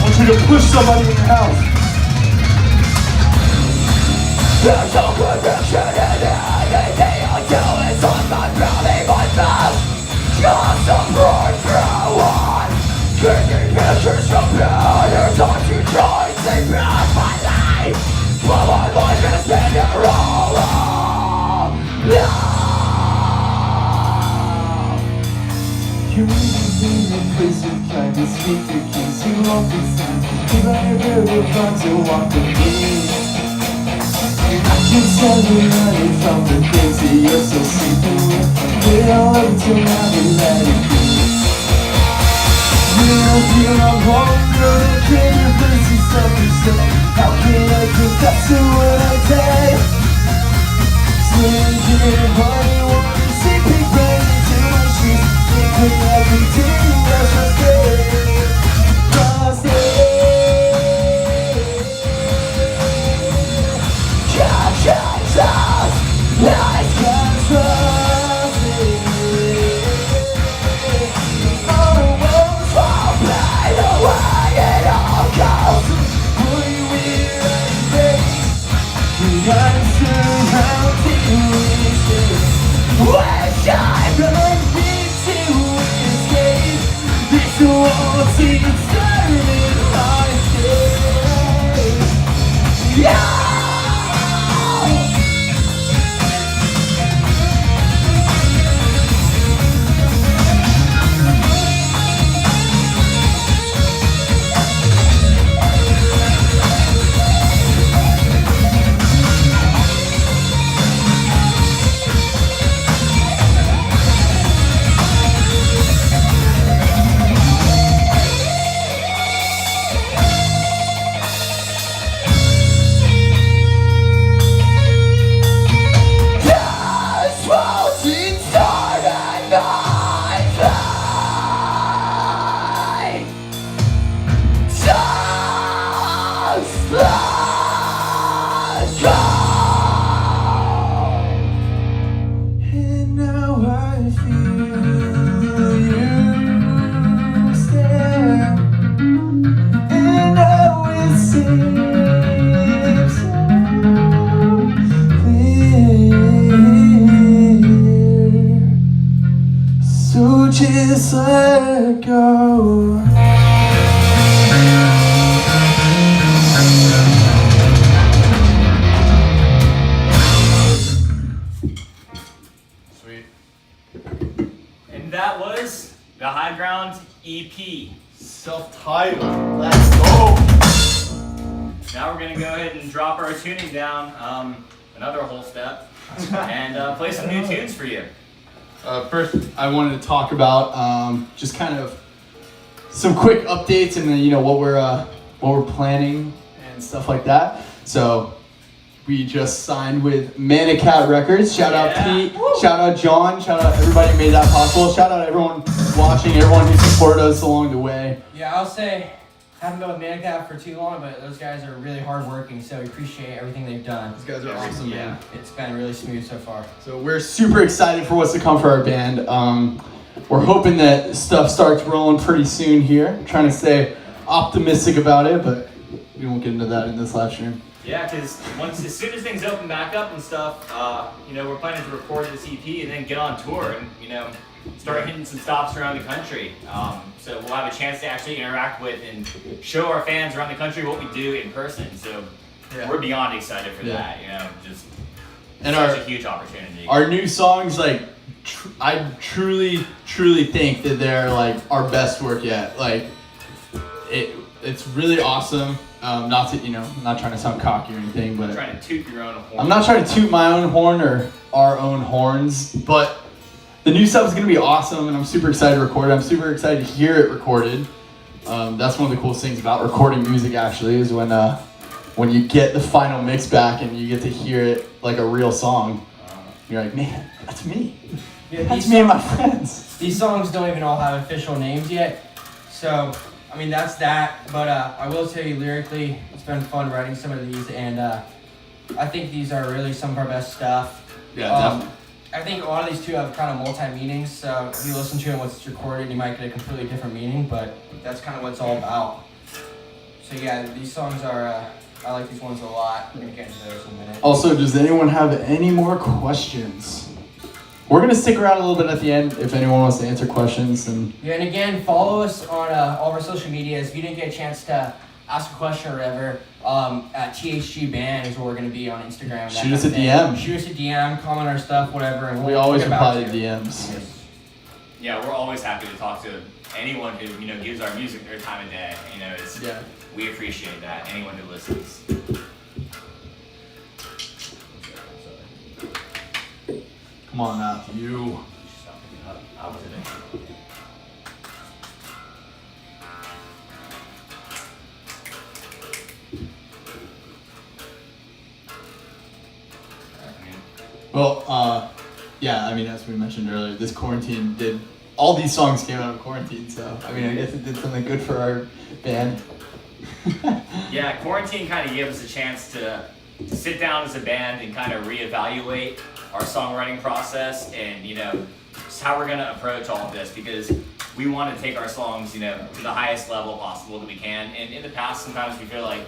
want you to push somebody in your house. There's no conviction in anything I do. It's on my belly, my best. Just a breakthrough one. Taking pictures from better times you try to take back my life. But my life has been here all along. You really be the place of kindness, speak the keys you won't be seen. If I ever will find to walk with me, I can tell you running from the things that you're so sleeping with. We're all until now we let it be. You don't feel I'm home, you're can you please see something say? How can I confess to what I say? Singing honey, wanna see big bang into my shoes. Thinking everything else was good. Cause conscience us, lies can trust it. Oh, won't fall by the way it all goes. We will embrace the answers how to reach it. Wish I could be to escape this won't even started my day. Yeah. And now I feel you stare, and now it seems so clear. So just let go. And that was the High Ground EP. Self-titled. Let's go. Now we're gonna go ahead and drop our tuning down another whole step and play some new tunes for you. First, I wanted to talk about just kind of some quick updates and then what we're planning and stuff like that. So we just signed with Manicat Records. Shout out Pete. Woo. Shout out John. Shout out everybody who made that possible. Shout out everyone watching, everyone who supported us along the way. Yeah, I'll say, haven't been with Manicap for too long, but those guys are really hardworking, so we appreciate everything they've done. These guys are awesome, man. It's been really smooth so far. So we're super excited for what's to come for our band. we're hoping that stuff starts rolling pretty soon here. Trying to stay optimistic about it, but we won't get into that in this live stream. Yeah, because as soon as things open back up and stuff, we're planning to record this EP and then get on tour and, start hitting some stops around the country. So we'll have a chance to actually interact with and show our fans around the country what we do in person. So we're beyond excited for that, just such a huge opportunity. Our new songs, like, I truly think that they're like our best work yet. Like, it's really awesome. Not trying to sound cocky or anything, but I'm trying to toot your own horn. I'm not trying to toot my own horn or our own horns, but the new stuff is gonna be awesome, and I'm super excited to record it. I'm super excited to hear it recorded. That's one of the coolest things about recording music, actually, is when you get the final mix back and you get to hear it like a real song. You're like, man, that's me. Yeah, That's me and my friends. These songs don't even all have official names yet, so I mean that's that. But I will tell you, lyrically, it's been fun writing some of these, and I think these are really some of our best stuff. Yeah, definitely. I think a lot of these two have kind of multi-meanings, so if you listen to it once it's recorded, you might get a completely different meaning, but that's kind of what it's all about. So yeah, these songs are, I like these ones a lot. We're going to get into those in a minute. Also, does anyone have any more questions? We're going to stick around a little bit at the end if anyone wants to answer questions. Yeah, and again, follow us on all of our social medias. If you didn't get a chance to ask a question or whatever, at THG Band is where we're going to be on Instagram. Shoot us a DM. Shoot us a DM, comment our stuff, whatever. And We always reply to DMs. Yes. Yeah, we're always happy to talk to anyone who gives our music their time of day. We appreciate that. Anyone who listens. Come on, Matthew. I was in it. Well, yeah, I mean, as we mentioned earlier, this quarantine all these songs came out of quarantine, so, I mean, I guess it did something good for our band. Yeah, quarantine kind of gave us a chance to sit down as a band and kind of reevaluate our songwriting process and, just how we're going to approach all of this, because we want to take our songs, to the highest level possible that we can. And in the past, sometimes we feel like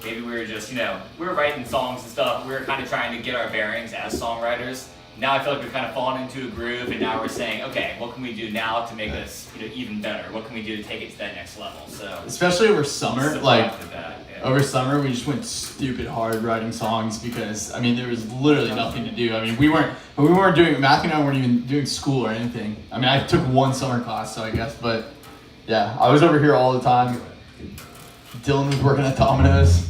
maybe we were just, we were writing songs and stuff. We were kind of trying to get our bearings as songwriters. Now I feel like we've kind of fallen into a groove, and now we're saying, okay, what can we do now to make this, even better? What can we do to take it to that next level? So especially over summer, over summer we just went stupid hard writing songs because, I mean, there was literally nothing to do. I mean, Matthew and I weren't even doing school or anything. I mean, I took one summer class, so I guess, but yeah, I was over here all the time. Dylan was working at Domino's.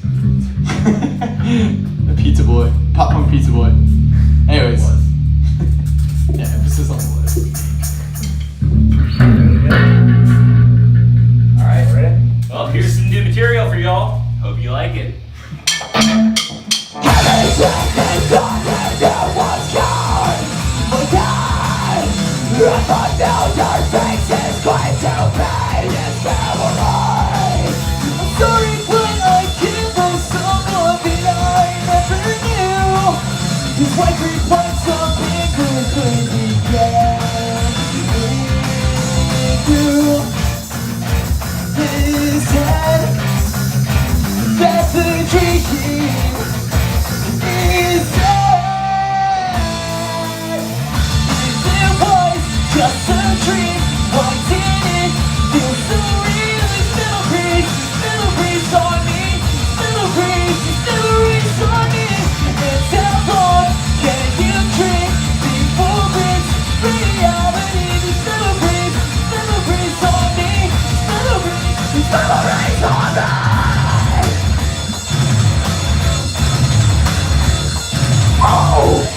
The pizza boy, pop punk pizza boy. Anyways, yeah, emphasis on the list. All right, ready? Well, here's some new material for y'all. Hope you like it. Sorry, but I can't find someone that I never knew. It's like we find something good began. Into his head, that's the dream. Is dead. It was just a dream. Why did it feel so real? It's still a breeze. On me, still a breeze on me. And how long can you drink before it's reality? Still a breeze on me, still a breeze on me. Oh!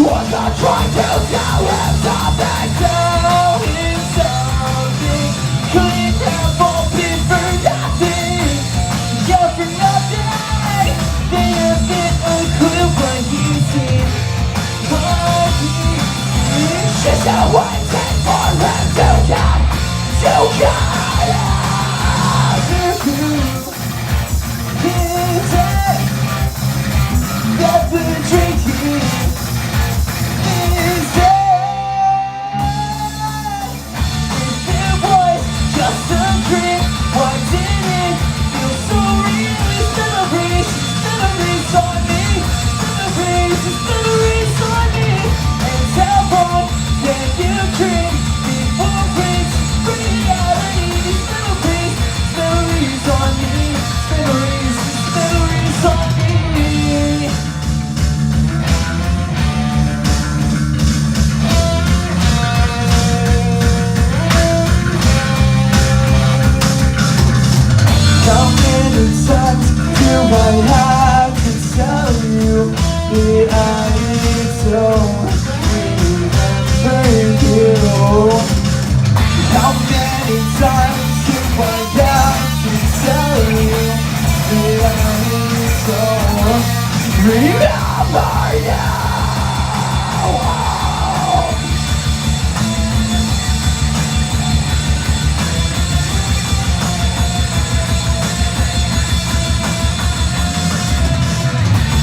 Was not trying to tell him something down in something. Couldn't have all been for nothing. Yeah, for nothing. They have been a clue what he's seen. What he's seen. Just a waiting for him to come. To come. His head. That's the trick.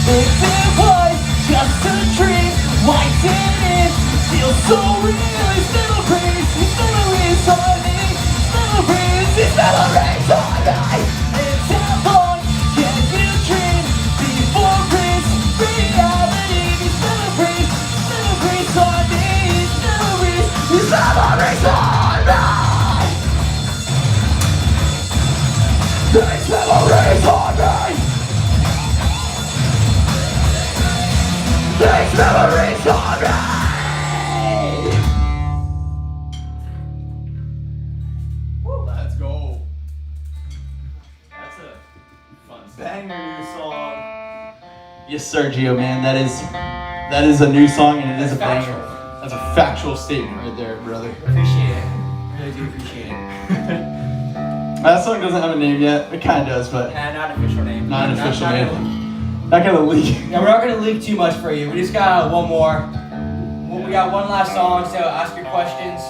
If it was just a dream, why did it feel so real? These memories on me, these memories on me. It's how long can you dream before it's reality? These memories on me, these memories on me. These memories on me. These memories on me. Let's go. That's a fun song. Banger new song. Yes, Sergio, man. That is a new song and it is a banger. factual. That's a factual statement right there, brother. Appreciate it. Really do appreciate it. That song doesn't have a name yet. It kind of does, but Not an official name. not an official gonna- name. Not gonna leak. No, we're not gonna leak too much for you. We just got one more. We got one last song, so ask your questions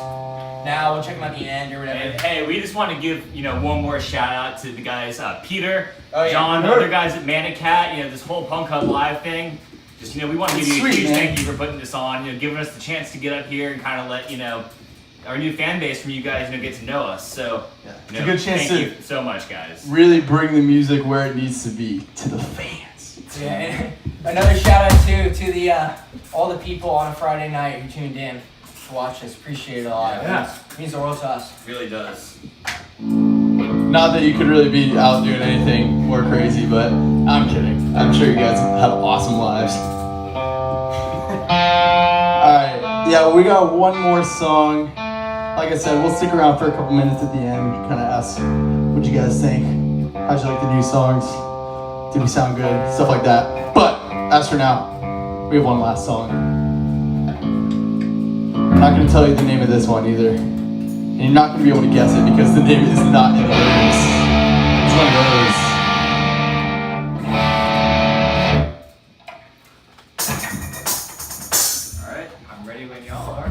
now. We'll check them at the end or whatever. And hey, we just want to give one more shout out to the guys, Peter, Oh, yeah. John, the other guys at Manic Cat. This whole Punk Hub Live thing. Just we want to give you a Sweet, huge man. thank you for putting this on. Giving us the chance to get up here and kind of let our new fan base from you guys get to know us. So It's a good chance thank to you so much, guys. really bring the music where it needs to be to the fans. Yeah, and another shout out to the all the people on a Friday night who tuned in to watch us. Appreciate it a lot. Yeah. It means the world to us. Really does. Not that you could really be out doing anything more crazy, but I'm kidding. I'm sure you guys have awesome lives. Alright, yeah, we got one more song. Like I said, we'll stick around for a couple minutes at the end, kind of ask what you guys think. How'd you like the new songs? Did we sound good? Stuff like that. But as for now, we have one last song. I'm not going to tell you the name of this one either. And you're not going to be able to guess it because the name is not in the lyrics. It's one of those. Alright, I'm ready when y'all are.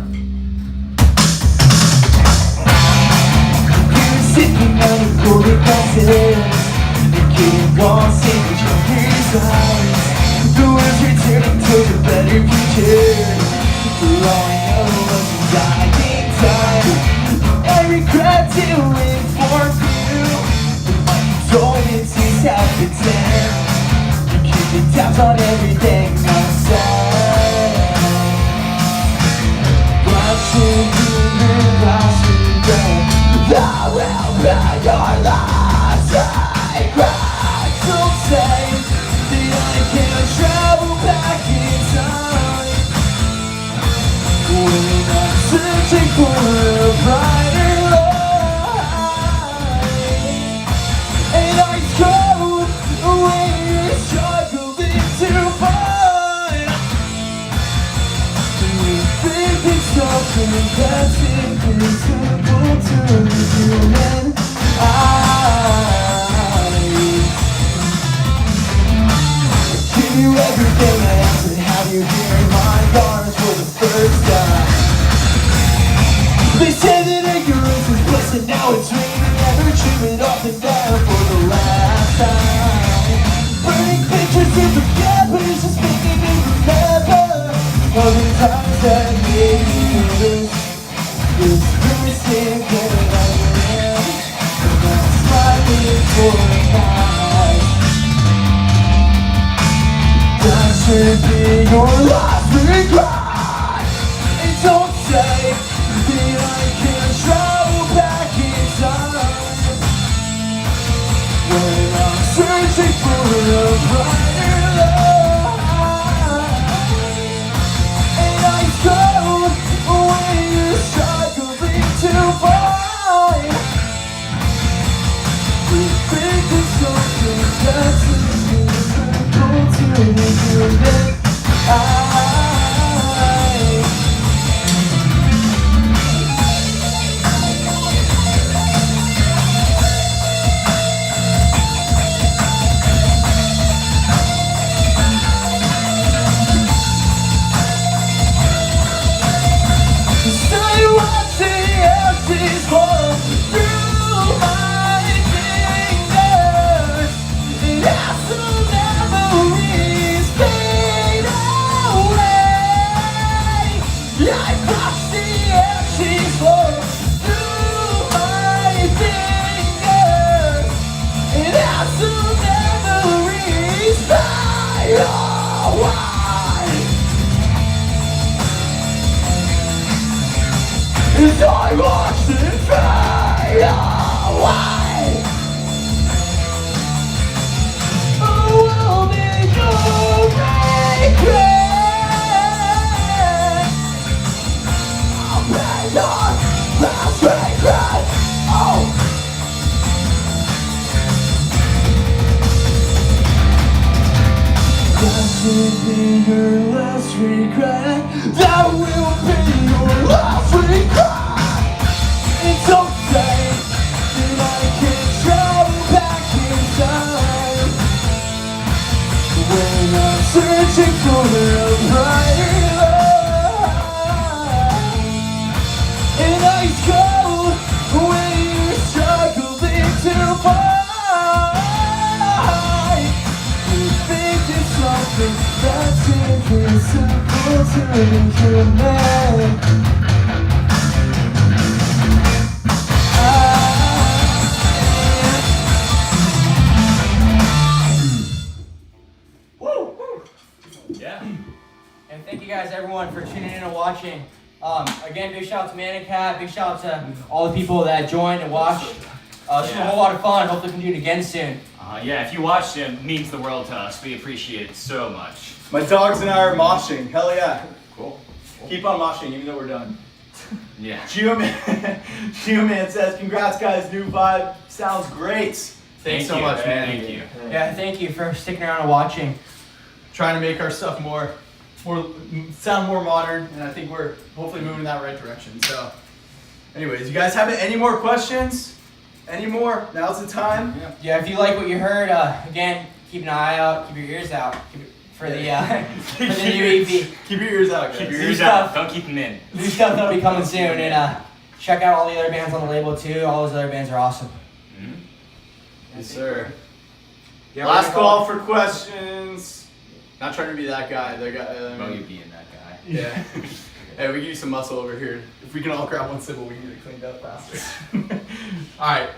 You're sitting on a golden glasses. Getting lost in your eyes. The world's returning to the better future. For all I know, it's a dying time. I regret to inform you that what you told me is half the time. You're keeping tabs on everything I said. Watching you move, watching you go. That will be your last regret. Don't say that I can't travel back in time when I'm searching for a brighter life. And I go when you're struggling to find. Do you think it's something that's invisible to the human eye? Give you everything I have to have you here in my arms for the first time. They say that ignorance is bliss and now it's raining. Never dream it off and down for the last time. Burning pictures in the papers, just making me remember all the times that made you lose. This person that I am, and I'm smiling for a night. That should be your last regret. And don't say that I can't travel back in time when I'm searching for a brighter life. And I go when you're struggling to find. We think there's something that's invisible to the human eye. As I watch it fade away, will be your regret. I'll be your last regret. Oh. That will be your last regret. That will be your last regret. It's okay that I can travel back in time when I'm searching for a brighter light. And ice cold when you're struggling to find. You think it's something that's invisible to the human. Yeah. And thank you guys, everyone, for tuning in and watching. Again, big shout out to Man and Cat. Big shout out to all the people that joined and watched. It's been a whole lot of fun. Hopefully, we can do it again soon. Yeah, if you watched it, it means the world to us. We appreciate it so much. My dogs and I are moshing. Hell yeah. Cool. Keep on moshing even though we're done. Yeah. Geoman says, congrats guys, new vibe. Sounds great. Thanks so much, man. Thank you. Yeah, thank you for sticking around and watching. Trying to make our stuff sound more modern, and I think we're hopefully moving in that right direction. So, anyways, you guys have any more questions? Any more? Now's the time. Yeah, if you like what you heard, again, keep an eye out, keep your ears out for the for the new EP. Keep your ears out, guys. Keep your New ears stuff. out. Don't keep them in. New stuff that'll be coming soon, and check out all the other bands on the label too. All those other bands are awesome. Mm-hmm. Yes, sir. Yeah, Last we're call gonna for questions. Not trying to be that guy. The guy. Well, you being that guy. Yeah. Hey, we can use some muscle over here. If we can all grab one symbol, we can get it cleaned up faster. All right.